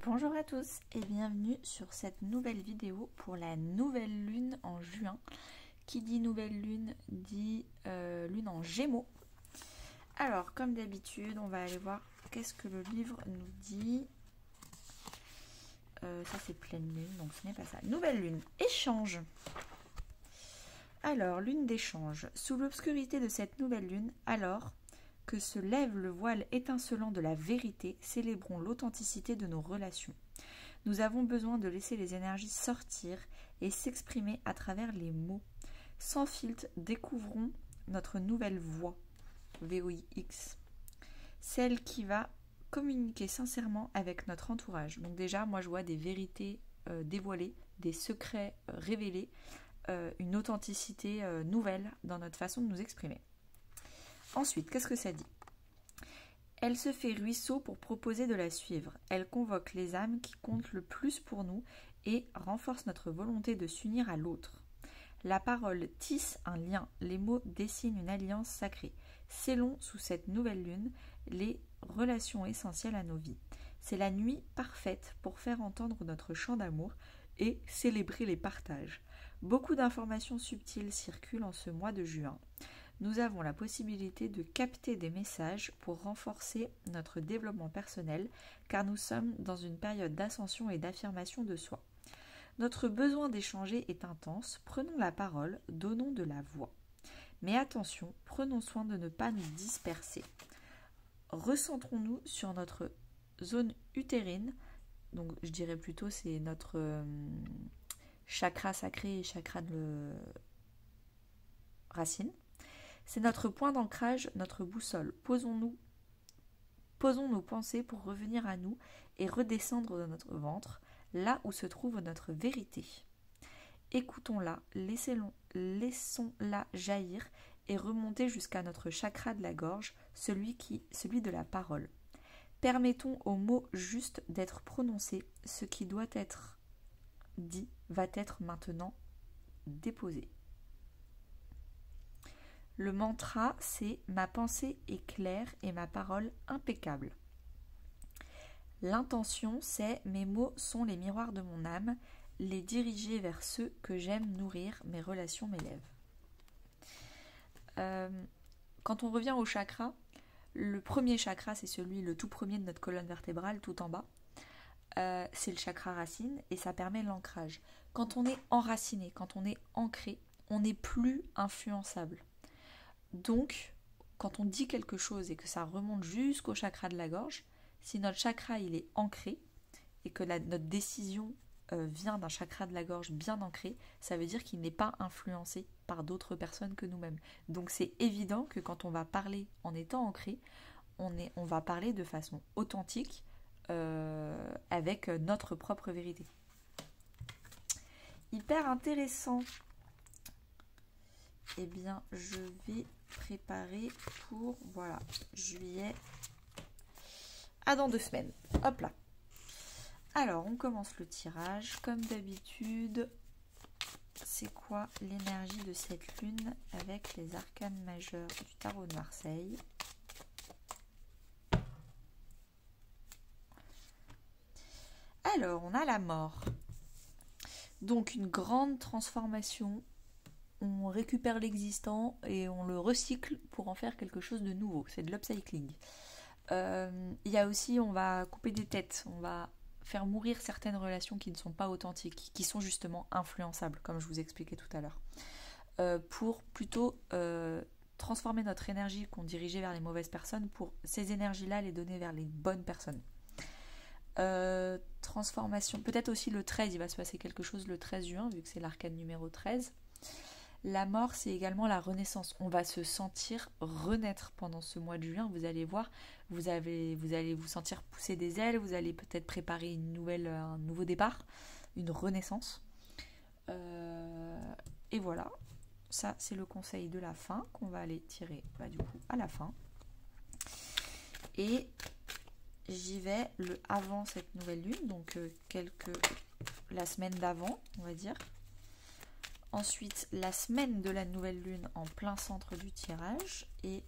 Bonjour à tous et bienvenue sur cette nouvelle vidéo pour la nouvelle lune en juin. Qui dit nouvelle lune dit lune en Gémeaux. Alors comme d'habitude on va aller voir qu'est-ce que le livre nous dit. Ça c'est pleine lune donc ce n'est pas ça. Nouvelle lune, échange. Alors lune d'échange. Sous l'obscurité de cette nouvelle lune, alors que se lève le voile étincelant de la vérité, célébrons l'authenticité de nos relations. Nous avons besoin de laisser les énergies sortir et s'exprimer à travers les mots. Sans filtre, découvrons notre nouvelle voix, VOIX, celle qui va communiquer sincèrement avec notre entourage. Donc déjà, moi je vois des vérités dévoilées, des secrets révélés, une authenticité nouvelle dans notre façon de nous exprimer. Ensuite, qu'est-ce que ça dit? Elle se fait ruisseau pour proposer de la suivre. Elle convoque les âmes qui comptent le plus pour nous et renforce notre volonté de s'unir à l'autre. La parole tisse un lien, les mots dessinent une alliance sacrée. Scellons sous cette nouvelle lune les relations essentielles à nos vies. C'est la nuit parfaite pour faire entendre notre chant d'amour et célébrer les partages. Beaucoup d'informations subtiles circulent en ce mois de juin. Nous avons la possibilité de capter des messages pour renforcer notre développement personnel, car nous sommes dans une période d'ascension et d'affirmation de soi. Notre besoin d'échanger est intense, prenons la parole, donnons de la voix. Mais attention, prenons soin de ne pas nous disperser. Recentrons-nous sur notre zone utérine, donc je dirais plutôt c'est notre chakra sacré et chakra de racine. C'est notre point d'ancrage, notre boussole. Posons nos pensées pour revenir à nous et redescendre dans notre ventre, là où se trouve notre vérité. Écoutons-la, laissons-la jaillir et remonter jusqu'à notre chakra de la gorge, celui de la parole. Permettons aux mots justes d'être prononcés. Ce qui doit être dit va être maintenant déposé. Le mantra, c'est « Ma pensée est claire et ma parole impeccable ». L'intention, c'est « Mes mots sont les miroirs de mon âme, les diriger vers ceux que j'aime nourrir, mes relations m'élèvent ». Quand on revient au chakra, le premier chakra, c'est celui, le tout premier de notre colonne vertébrale, tout en bas. C'est le chakra racine et ça permet l'ancrage. Quand on est enraciné, quand on est ancré, on n'est plus influençable. Donc, quand on dit quelque chose et que ça remonte jusqu'au chakra de la gorge, si notre chakra il est ancré et que notre décision vient d'un chakra de la gorge bien ancré, ça veut dire qu'il n'est pas influencé par d'autres personnes que nous-mêmes. Donc c'est évident que quand on va parler en étant ancré, on va parler de façon authentique avec notre propre vérité. Hyper intéressant. Eh bien, je vais préparer pour, voilà, juillet à dans 2 semaines. Hop là. Alors, on commence le tirage. Comme d'habitude, c'est quoi l'énergie de cette lune avec les arcanes majeurs du tarot de Marseille? Alors, on a la mort. Donc, une grande transformation. On récupère l'existant et on le recycle pour en faire quelque chose de nouveau. C'est de l'upcycling. Il y a aussi, on va couper des têtes, on va faire mourir certaines relations qui ne sont pas authentiques, qui sont justement influençables, comme je vous expliquais tout à l'heure. Pour plutôt transformer notre énergie qu'on dirigeait vers les mauvaises personnes, pour ces énergies-là, les donner vers les bonnes personnes. Transformation, peut-être aussi le 13, il va se passer quelque chose le 13 juin, vu que c'est l'arcane numéro 13. La mort, c'est également la renaissance. On va se sentir renaître pendant ce mois de juin. Vous allez voir, vous allez vous sentir pousser des ailes. Vous allez peut-être préparer un nouveau départ, une renaissance. Et voilà, ça c'est le conseil de la fin qu'on va aller tirer du coup à la fin. Et j'y vais avant cette nouvelle lune, donc la semaine d'avant, on va dire. Ensuite, la semaine de la nouvelle lune en plein centre du tirage et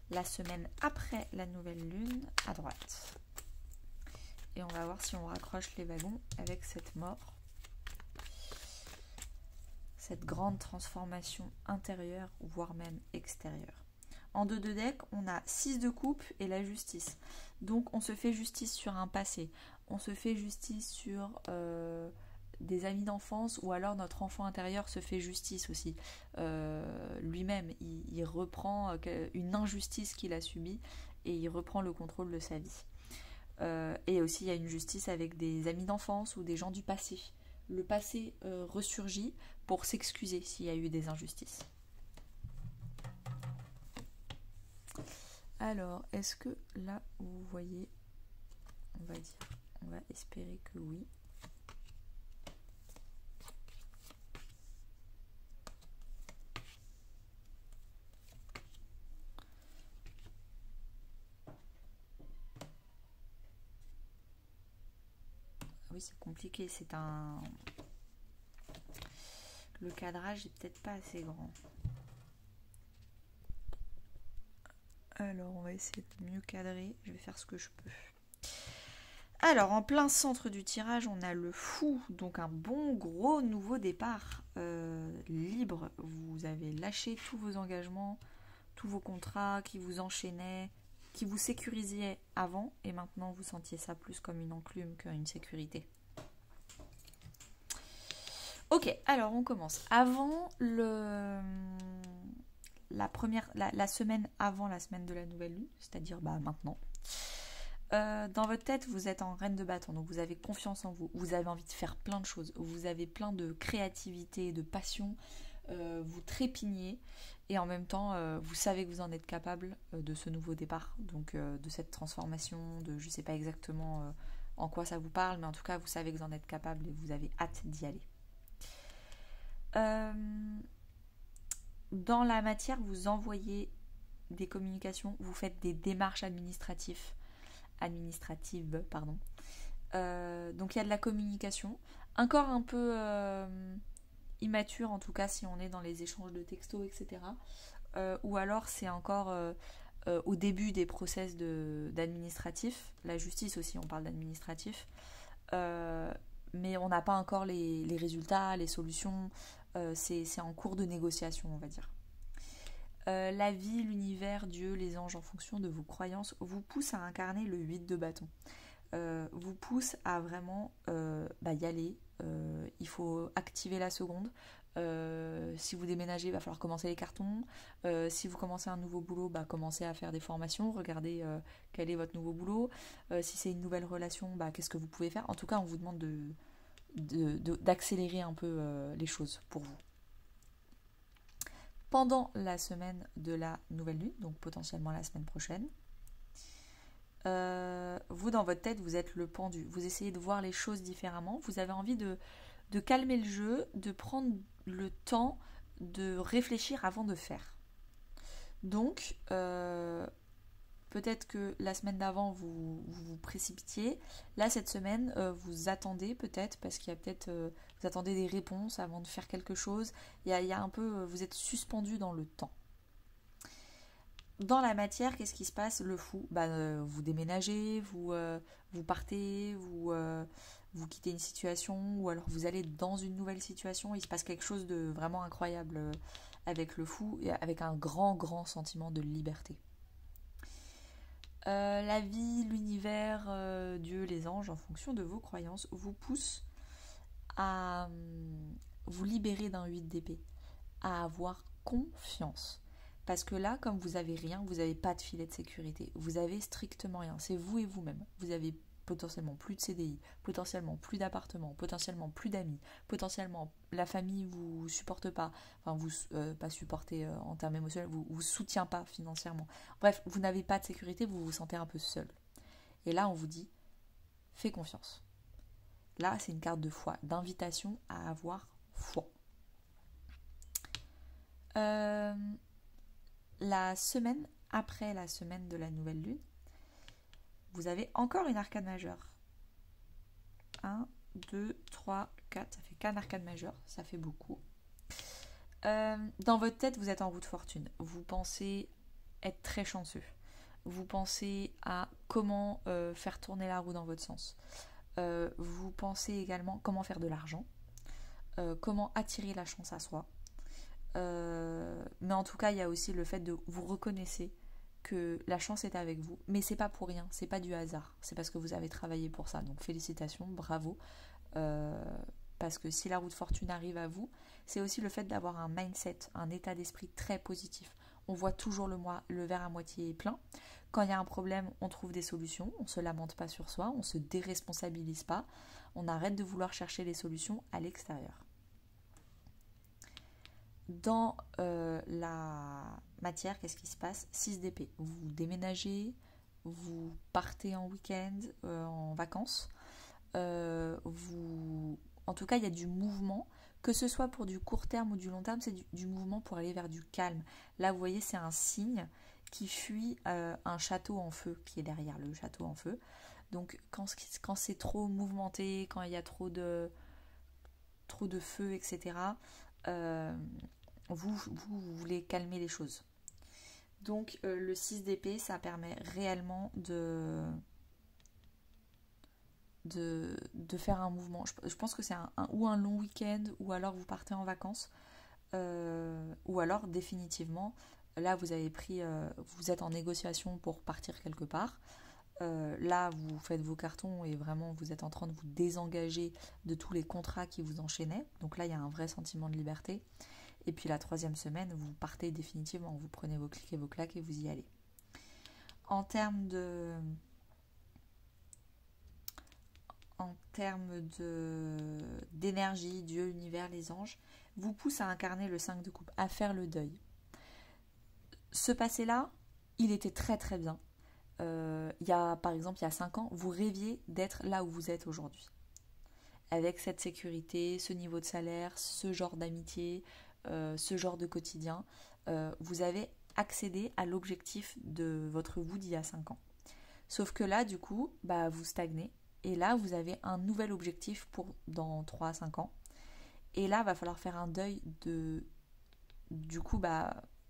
la semaine après la nouvelle lune à droite. Et on va voir si on raccroche les wagons avec cette mort. Cette grande transformation intérieure, voire même extérieure. En 2 de deck, on a 6 de coupe et la justice. Donc on se fait justice sur un passé. On se fait justice sur des amis d'enfance, ou alors notre enfant intérieur se fait justice aussi. Lui-même, il reprend une injustice qu'il a subie et il reprend le contrôle de sa vie. Et aussi, il y a une justice avec des amis d'enfance ou des gens du passé. Le passé ressurgit pour s'excuser s'il y a eu des injustices. Alors, est-ce que là, vous voyez, on va espérer que oui. Oui, c'est compliqué, le cadrage est peut-être pas assez grand. Alors, on va essayer de mieux cadrer. Je vais faire ce que je peux. Alors, en plein centre du tirage, on a le fou. Donc, un bon gros nouveau départ. Libre. Vous avez lâché tous vos engagements, tous vos contrats qui vous enchaînaient, qui vous sécurisiaient avant. Et maintenant, vous sentiez ça plus comme une enclume qu'une sécurité. Ok, alors on commence. Avant la semaine avant la semaine de la nouvelle lune, c'est-à-dire maintenant. Dans votre tête, vous êtes en reine de bâton, donc vous avez confiance en vous, vous avez envie de faire plein de choses, vous avez plein de créativité, de passion, vous trépignez, et en même temps, vous savez que vous en êtes capable de ce nouveau départ, donc de cette transformation, je ne sais pas exactement en quoi ça vous parle, mais en tout cas, vous savez que vous en êtes capable et vous avez hâte d'y aller. Dans la matière, vous envoyez des communications, vous faites des démarches administratives. Donc il y a de la communication, encore un peu immature en tout cas si on est dans les échanges de textos, etc. Ou alors c'est encore au début des process d'administratif, la justice aussi on parle d'administratif, mais on n'a pas encore les résultats, les solutions, c'est en cours de négociation on va dire. La vie, l'univers, Dieu, les anges, en fonction de vos croyances, vous poussent à incarner le 8 de bâton. Vous poussent à vraiment y aller. Il faut activer la seconde. Si vous déménagez, il va falloir commencer les cartons. Si vous commencez un nouveau boulot, commencez à faire des formations. Regardez quel est votre nouveau boulot. Si c'est une nouvelle relation, qu'est-ce que vous pouvez faire. En tout cas, on vous demande d'accélérer un peu les choses pour vous. Pendant la semaine de la nouvelle lune, donc potentiellement la semaine prochaine, vous dans votre tête, vous êtes le pendu. Vous essayez de voir les choses différemment. Vous avez envie de calmer le jeu, de prendre le temps de réfléchir avant de faire. Donc, peut-être que la semaine d'avant, vous précipitiez. Là, cette semaine, vous attendez peut-être, parce qu'il y a peut-être... vous attendez des réponses avant de faire quelque chose. Il y a un peu... vous êtes suspendu dans le temps. Dans la matière, qu'est-ce qui se passe? Le fou, vous déménagez, vous partez, vous quittez une situation, ou alors vous allez dans une nouvelle situation. Il se passe quelque chose de vraiment incroyable avec le fou, et avec un grand, grand sentiment de liberté. La vie, l'univers, Dieu, les anges, en fonction de vos croyances, vous poussent à vous libérer d'un 8 d'épée, à avoir confiance. Parce que là, comme vous n'avez rien, vous n'avez pas de filet de sécurité, vous avez strictement rien, c'est vous et vous-même. Vous avez potentiellement plus de CDI, potentiellement plus d'appartements, potentiellement plus d'amis, potentiellement la famille vous supporte pas, enfin vous pas supporter en termes émotionnels, vous soutient pas financièrement. Bref, vous n'avez pas de sécurité, vous vous sentez un peu seul. Et là, on vous dit, fais confiance. Là, c'est une carte de foi, d'invitation à avoir foi. La semaine après la semaine de la nouvelle lune, vous avez encore une arcane majeure. 1, 2, 3, 4, ça fait 4 arcanes majeures, ça fait beaucoup. Dans votre tête, vous êtes en roue de fortune. Vous pensez être très chanceux. vous pensez à comment faire tourner la roue dans votre sens. Vous pensez également comment faire de l'argent, comment attirer la chance à soi. Mais en tout cas, il y a aussi le fait de vous reconnaissez que la chance est avec vous, mais c'est pas pour rien, c'est pas du hasard, c'est parce que vous avez travaillé pour ça. Donc félicitations, bravo. Parce que si la roue de fortune arrive à vous, c'est aussi le fait d'avoir un mindset, un état d'esprit très positif. On voit toujours le verre à moitié plein. Quand il y a un problème, on trouve des solutions, on ne se lamente pas sur soi, on ne se déresponsabilise pas, on arrête de vouloir chercher les solutions à l'extérieur. Dans la matière, qu'est-ce qui se passe? 6 d'épée. Vous déménagez, vous partez en week-end, en vacances. En tout cas, il y a du mouvement, que ce soit pour du court terme ou du long terme, c'est du mouvement pour aller vers du calme. Là, vous voyez, c'est un signe qui fuit un château en feu, qui est derrière le château en feu. Donc, quand c'est trop mouvementé, quand il y a trop de feu, etc., vous voulez calmer les choses. Donc, le 6 d'épée, ça permet réellement de faire un mouvement. Je pense que c'est ou un long week-end, ou alors vous partez en vacances, ou alors définitivement, là vous avez vous êtes en négociation pour partir quelque part. Là vous faites vos cartons et vraiment vous êtes en train de vous désengager de tous les contrats qui vous enchaînaient. Donc là il y a un vrai sentiment de liberté. Et puis la 3e semaine, vous partez définitivement, vous prenez vos clics et vos claques et vous y allez. En termes d'énergie, Dieu, l'univers, les anges, vous pousse à incarner le 5 de coupe, à faire le deuil. Ce passé-là, il était très très bien. Par exemple, il y a 5 ans, vous rêviez d'être là où vous êtes aujourd'hui. Avec cette sécurité, ce niveau de salaire, ce genre d'amitié, ce genre de quotidien, vous avez accédé à l'objectif de votre vous d'il y a 5 ans. Sauf que là, du coup, vous stagnez. Et là, vous avez un nouvel objectif pour dans 3 à 5 ans. Et là, il va falloir faire un deuil de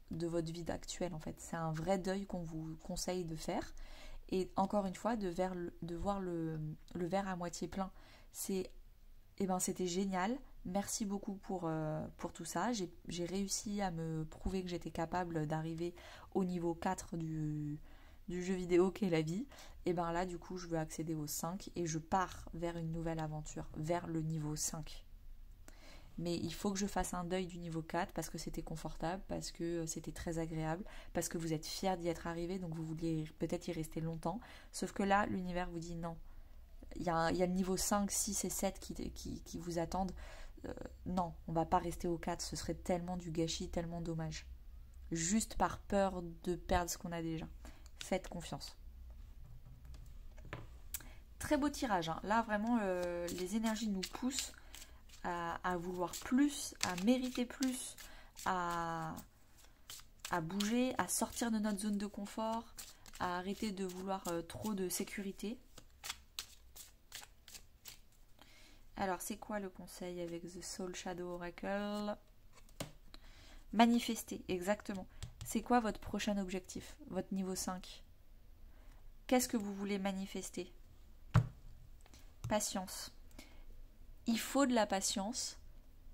votre vie actuelle, en fait. C'est un vrai deuil qu'on vous conseille de faire. Et encore une fois, de voir le verre à moitié plein. C'était génial. Merci beaucoup pour tout ça. J'ai réussi à me prouver que j'étais capable d'arriver au niveau 4 du jeu vidéo qu'est la vie. Et bien là, du coup, je veux accéder au 5 et je pars vers une nouvelle aventure, vers le niveau 5. Mais il faut que je fasse un deuil du niveau 4 parce que c'était confortable, parce que c'était très agréable, parce que vous êtes fiers d'y être arrivé, donc vous vouliez peut-être y rester longtemps. Sauf que là, l'univers vous dit non. Il y a le niveau 5, 6 et 7 qui vous attendent. Non, on va pas rester au 4, ce serait tellement du gâchis, tellement dommage. Juste par peur de perdre ce qu'on a déjà. Faites confiance. Très beau tirage, hein. Là vraiment les énergies nous poussent à vouloir plus, à mériter plus, à bouger, à sortir de notre zone de confort, à arrêter de vouloir trop de sécurité. Alors c'est quoi le conseil avec The Soul Shadow Oracle? Manifester, exactement. C'est quoi votre prochain objectif, votre niveau 5? Qu'est-ce que vous voulez manifester? Patience. Il faut de la patience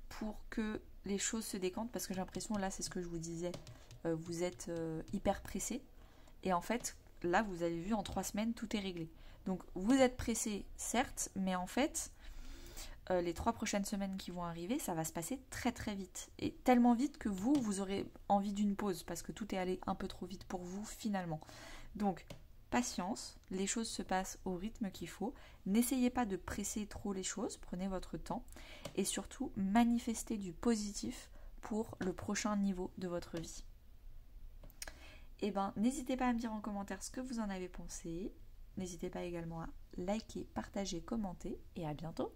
pour que les choses se décantent, parce que j'ai l'impression, là c'est ce que je vous disais, vous êtes hyper pressé, et en fait, là vous avez vu, en 3 semaines, tout est réglé. Donc vous êtes pressé, certes, mais en fait, les 3 prochaines semaines qui vont arriver, ça va se passer très très vite. Et tellement vite que vous aurez envie d'une pause, parce que tout est allé un peu trop vite pour vous finalement. Donc, patience, les choses se passent au rythme qu'il faut. N'essayez pas de presser trop les choses, prenez votre temps. Et surtout, manifestez du positif pour le prochain niveau de votre vie. Et n'hésitez pas à me dire en commentaire ce que vous en avez pensé. N'hésitez pas également à liker, partager, commenter. Et à bientôt!